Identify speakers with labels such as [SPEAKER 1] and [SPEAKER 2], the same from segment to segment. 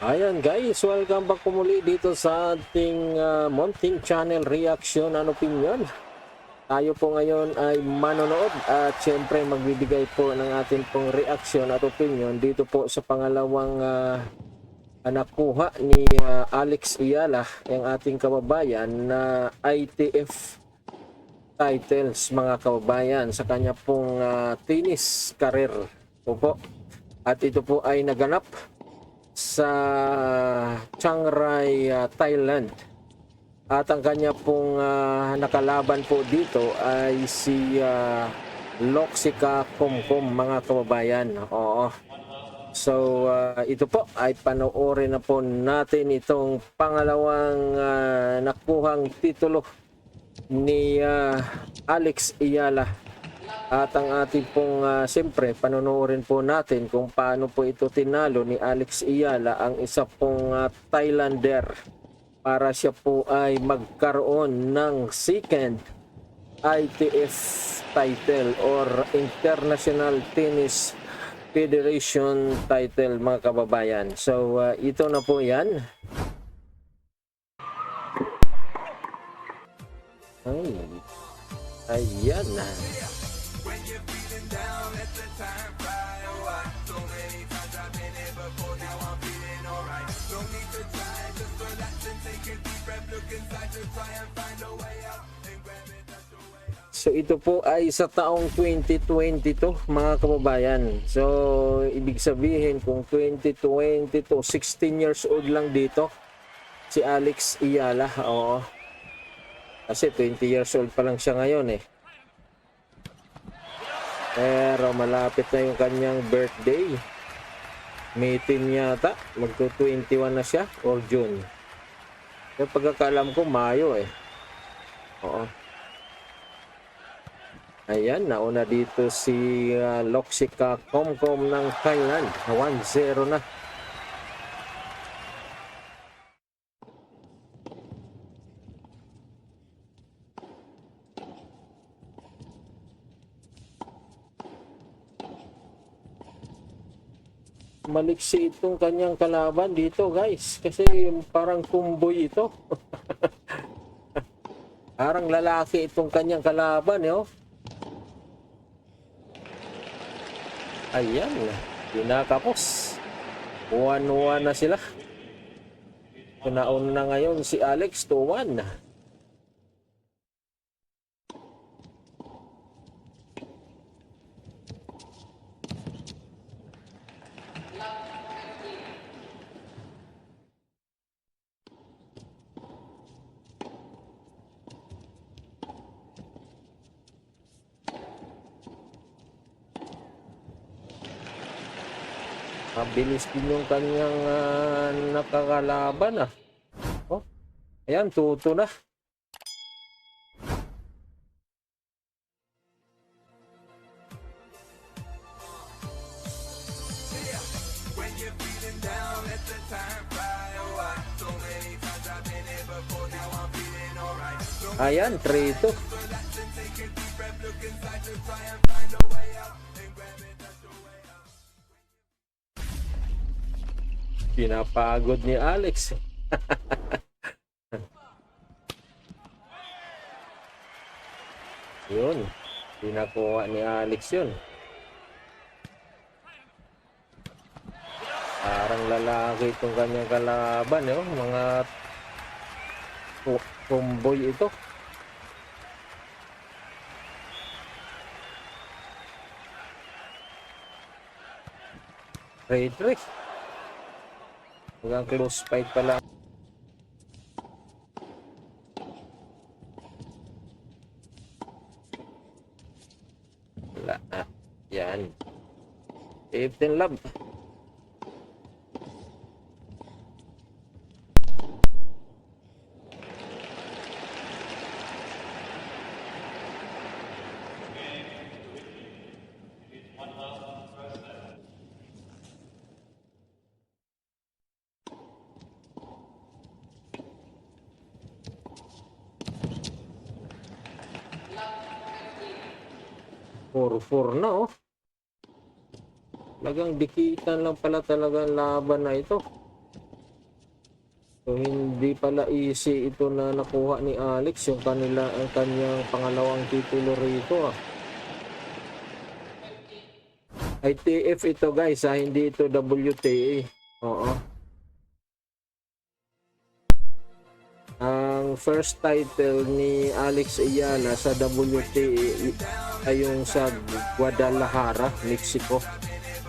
[SPEAKER 1] Ayan guys, welcome back po muli dito sa ating Monting Channel Reaction and Opinion. Tayo po ngayon ay manonood at syempre magbibigay po ng ating pong reaction at opinion dito po sa pangalawang nakuha ni Alex Ayala, ang ating kababayan na ITF titles mga kababayan sa kanya pong tennis career po. At ito po ay naganap sa Chiang Rai, Thailand. At ang kanya pong nakalaban po dito ay si Loxika Komkom mga kababayan. Oo. So ito po ay panoorin na po natin itong pangalawang nakuhang titulo ni Alex Ayala. At ang ating pong siyempre panonoorin po natin kung paano po ito tinalo ni Alex Ayala, ang isa pong Thailander, para siya po ay magkaroon ng second ITF title or International Tennis Federation title mga kababayan. So ito na po yan. Ayan na. So ito po ay sa taong 2022 mga kababayan. So ibig sabihin kung 2022, 16 years old lang dito si Alex Ayala. Oo. Kasi 20 years old pa lang siya ngayon eh. Pero malapit na yung kanyang birthday. May 10 yata. Magto-21 na siya or June. Yung pagkakalam ko Mayo eh. Oo. Ayan, nauna dito si Loxika Komkom ng Thailand. 1-0 na. Maliksi itong kanyang kalaban dito guys. Kasi parang tumboy ito. Parang lalaki itong kanyang kalaban eh. Oh. Ayan, pinakapos. 1-1 na sila. Nauna na ngayon si Alex, 2-1. Mabilis din yung kanyang nakakalaban ah. Oh, ayan, tuto na. Ayan, 3-2. Pinapagod ni Alex. Yun, pinakuha ni Alex yun. Parang lalaki itong kanyang kalaban eh. Mga tomboy ito. Trade. Hanggang close fight pa lang. Wala. Yan. 15 love. Four na oh. Talagang dikitan lang pala talaga ang laban na ito. So, hindi pala easy ito na nakuha ni Alex, yung ang kanyang pangalawang titulo rito. ITF ito guys, hindi ito WTA. Oo. Ang first title ni Alex Ayala sa WTA ay yung sa Guadalajara, Mexico.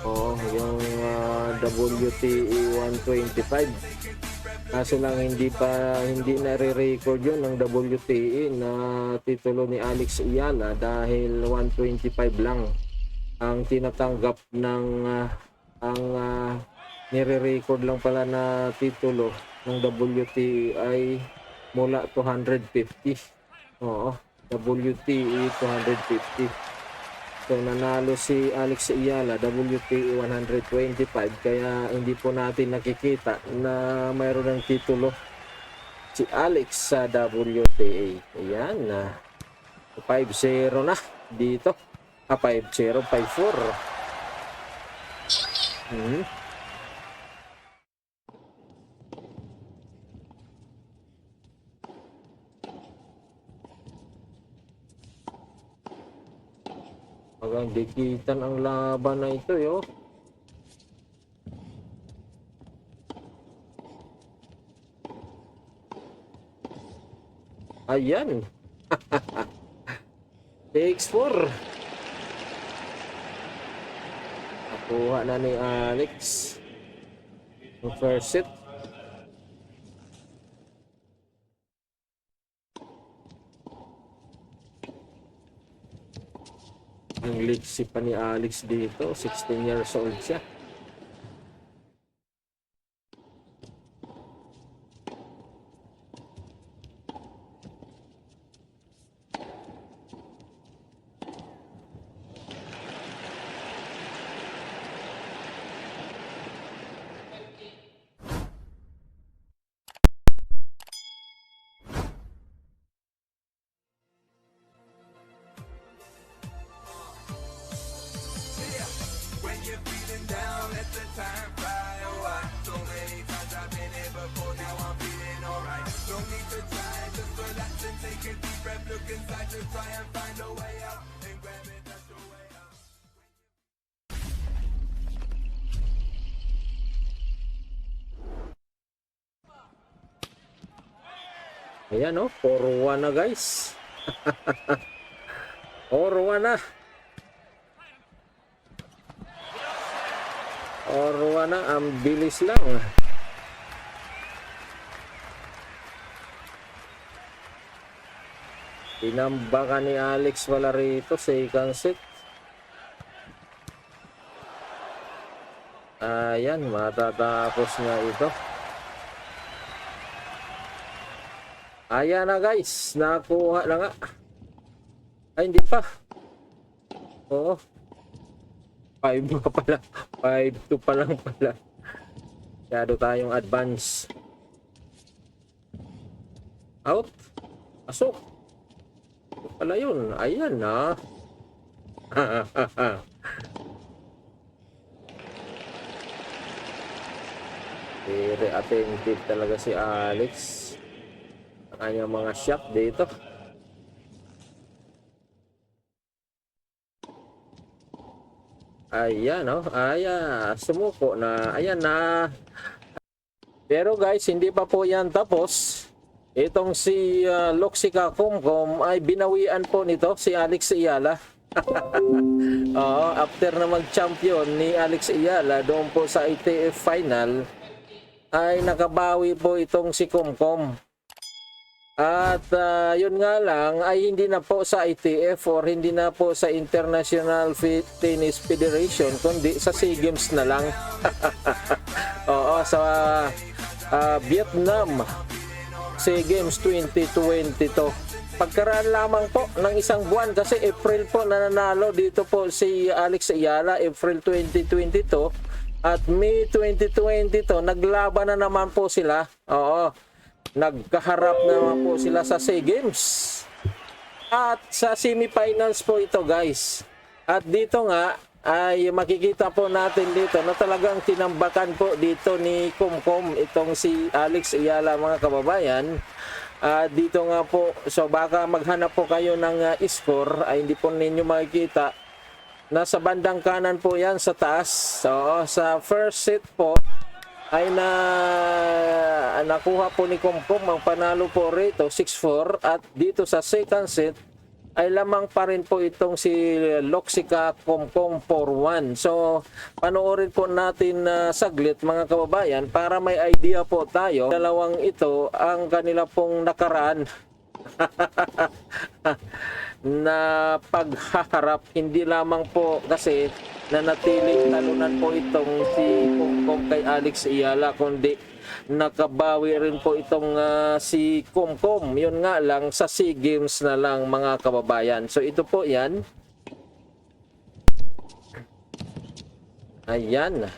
[SPEAKER 1] Oo, yung WTA 125. Kaso lang hindi nare-record yun ng WTA na titulo ni Alex Ayala dahil 125 lang ang tinatanggap ng nire-record lang pala na titulo ng WTA ay mula 250. Oo, WTA 250. So nanalo si Alex Ayala WTA 125 kaya hindi po natin nakikita na mayroon ng titulo si Alex sa WTA. Ayan na. 5-0 na dito. 5-0, 5-4. Magang dikitan ang laban na ito, yo. Ayan. 6-4. Nakuha na ni Alex ang first set. Ang liksi pa ni Alex dito, 16 years old siya. Ayan o, 4-1 na guys. 4-1 na. 4-1 na, ang bilis lang. Tinambakan ni Alex wala rito, second set. Ayan, matatapos nga ito. Ayan na guys, nakuha na nga. Ay, hindi pa. Oo. 5 pa pala. 5-2 pa lang pala. Masyado tayong advance. Out. Pasok. Ito pala yun. Ayan na. Very attentive talaga si Alex. Kanyang mga shot dito. Ayan, oh. Ayan. Sumuko na. Ayan na. Pero guys, hindi pa po yan tapos. Itong si Loxica Kumkum ay binawian po nito si Alex Ayala. Oo, after na mag-champion ni Alex Ayala doon po sa ITF final, ay nakabawi po itong si Kumkum. At yun nga lang ay hindi na po sa ITF or hindi na po sa International Tennis Federation kundi sa SEA Games na lang. Oo, sa Vietnam SEA Games 2022. Pagkaraan lamang po ng isang buwan kasi April po nananalo dito po si Alex Ayala, April 2022 at May 2022 naglaban na naman po sila. Oo. Nagkaharap naman po sila sa SEA Games. At sa semifinals po ito guys. At dito nga ay makikita po natin dito na talagang tinambakan po dito ni Kumkum itong si Alex Ayala, mga kababayan. Dito nga po, so baka maghanap po kayo ng score ay hindi po ninyo makikita. Nasa bandang kanan po yan sa taas. So sa first set po ay nakuha po ni Kumkum ang panalo po rito 6-4, at dito sa second set ay lamang pa rin po itong si Loxica Kumkum 4-1. So, panoorin po natin saglit, mga kababayan, para may idea po tayo. Dalawang ito ang kanila pong nakaraan na paghaharap. Hindi lamang po kasi nanatiling talunan po itong si Kumkum kay Alex Ayala, kundi nakabawi rin po itong si Kumkum. Yun nga lang, sa SEA Games na lang, mga kababayan. So ito po yan. Ayan.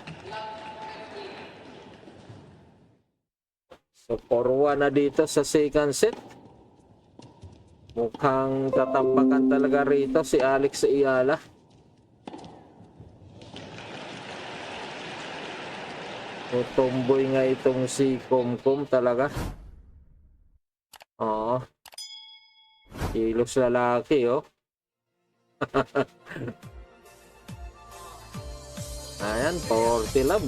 [SPEAKER 1] So 4-1 na dito sa second set. Mukhang tatambakan talaga rito si Alex Ayala. Tomboy nga itong si Kumkum talaga. Oo. Kilos lalaki, oh. Ayan, 40 love.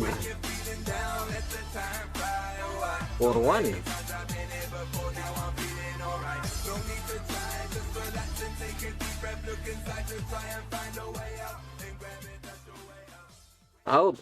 [SPEAKER 1] 4-1. Out.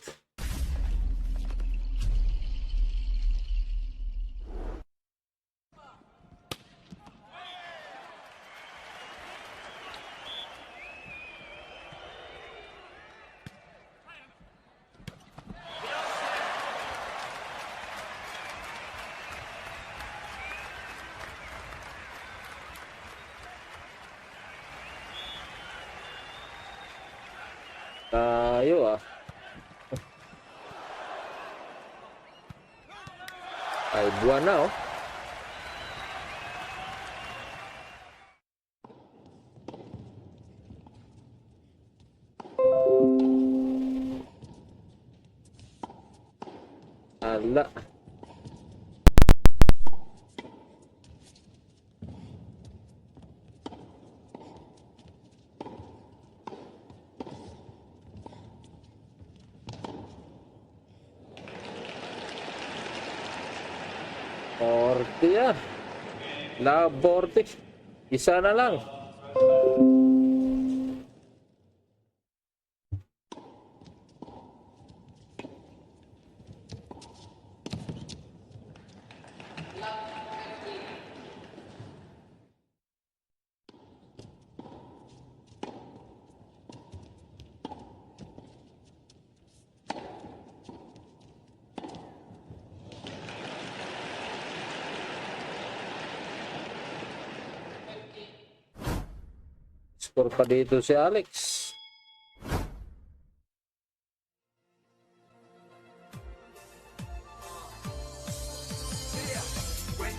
[SPEAKER 1] Tayo ay buwan na, oh. Ala. Ortiya. Laborte. Isa na lang. Score pa dito si Alex.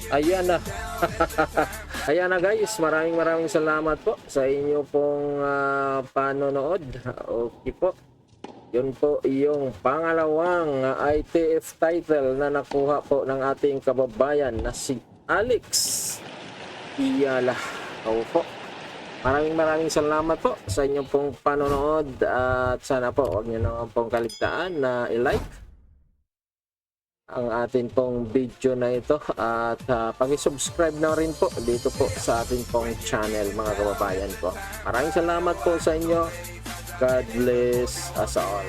[SPEAKER 1] Ayan na. Ayan na guys, maraming salamat po sa inyo pong panonood. Okay po. Yun po yung pangalawang ITF title na nakuha po ng ating kababayan na si Alex Ayala. Opo. Maraming salamat po sa inyong pong panonood, at sana po huwag niyo naman pong kaligtaan na i-like ang atin pong video na ito, at paki-subscribe na rin po dito po sa ating pong channel, mga kababayan ko. Maraming salamat po sa inyo. God bless us all.